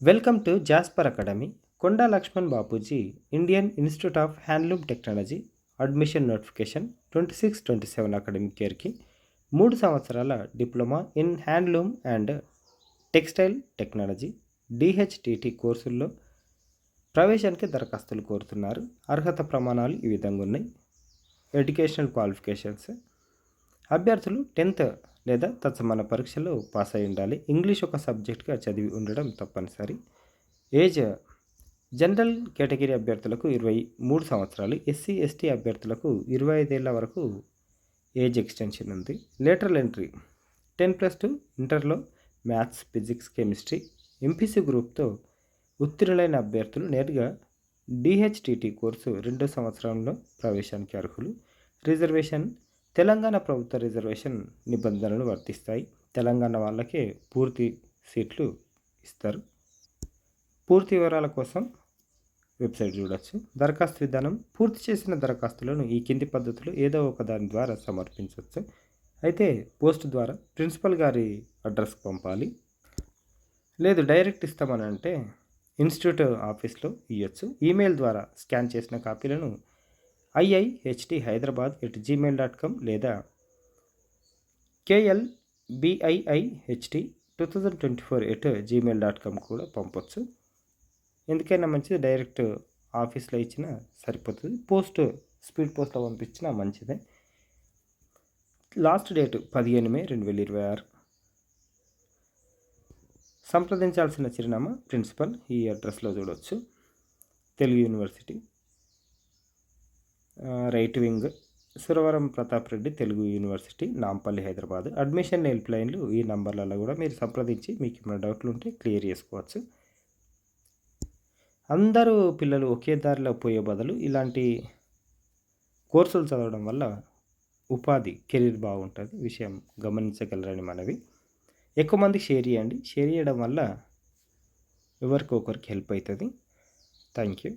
Welcome to Jasper Academy. Konda Laxman Bapuji Indian Institute of Handloom Technology admission notification 26-27 academic ఇయర్కి 3 సంవత్సరాల diploma in handloom and textile technology DHTT కోర్సుల్లో ప్రవేశానికి దరఖాస్తులు కోరుతున్నారు. అర్హత ప్రమాణాలు ఈ విధంగా ఉన్నాయి. ఎడ్యుకేషనల్ క్వాలిఫికేషన్స్: అభ్యర్థులు 10th లేదా తత్సమాన పరీక్షలో పాస్ అయి ఉండాలి. ఇంగ్లీష్ ఒక సబ్జెక్ట్గా చదివి ఉండడం తప్పనిసరి. ఏజ్: జనరల్ కేటగిరీ అభ్యర్థులకు 23 సంవత్సరాలు, ఎస్సీ ఎస్టీ అభ్యర్థులకు 25 ఏళ్ల వరకు ఏజ్ ఎక్స్టెన్షన్ ఉంది. లేటరల్ ఎంట్రీ: 10+2 ఇంటర్లో మ్యాథ్స్, ఫిజిక్స్, కెమిస్ట్రీ, ఎంపీసీ గ్రూప్తో ఉత్తీర్ణులైన అభ్యర్థులు నేరుగా డిహెచ్టిటి కోర్సు 2వ సంవత్సరంలో ప్రవేశానికి అర్హులు. రిజర్వేషన్: తెలంగాణ ప్రభుత్వ రిజర్వేషన్ నిబంధనలు వర్తిస్తాయి. తెలంగాణ వాళ్ళకే పూర్తి సీట్లు ఇస్తారు. పూర్తి వివరాల కోసం వెబ్సైట్ చూడవచ్చు. దరఖాస్తు విధానం: పూర్తి చేసిన దరఖాస్తులను ఈ కింది పద్ధతిలో ఏదో ఒక దాని ద్వారా సమర్పించవచ్చు. అయితే పోస్ట్ ద్వారా ప్రిన్సిపల్ గారి అడ్రస్కి పంపాలి. లేదు డైరెక్ట్ ఇస్తామని అంటే ఇన్స్టిట్యూట్ ఆఫీస్లో ఇవ్వచ్చు. ఈమెయిల్ ద్వారా స్కాన్ చేసిన కాపీలను iihd@gmail.com లేదా klbiihd2024@gmail.com కూడా పంపొచ్చు. ఎందుకైనా మంచిది డైరెక్ట్ ఆఫీస్లో ఇచ్చినా సరిపోతుంది. పోస్ట్ స్పీడ్ పోస్ట్లో పంపించినా మంచిదే. లాస్ట్ డేట్ 15 మే 2026. సంప్రదించాల్సిన చిరునామా ప్రిన్సిపల్ ఈ అడ్రస్లో చూడవచ్చు. Telugu university, right wing, Suravaram Pratap Reddy Telugu university, Nampally, Hyderabad. Admission help లైన్లు ఈ నంబర్లలో కూడా మీరు సంప్రదించి మీకు ఏమైనా డౌట్లు ఉంటే క్లియర్ చేసుకోవచ్చు. అందరూ పిల్లలు ఒకే దారిలో పోయే బదులు ఇలాంటి కోర్సులు చదవడం వల్ల ఉపాధి కెరీర్ బాగుంటుంది. విషయం గమనించగలరని మనవి. ఎక్కువ మందికి షేర్ చేయండి. షేర్ చేయడం వల్ల ఎవరికొకరికి హెల్ప్ అవుతుంది. Thank you.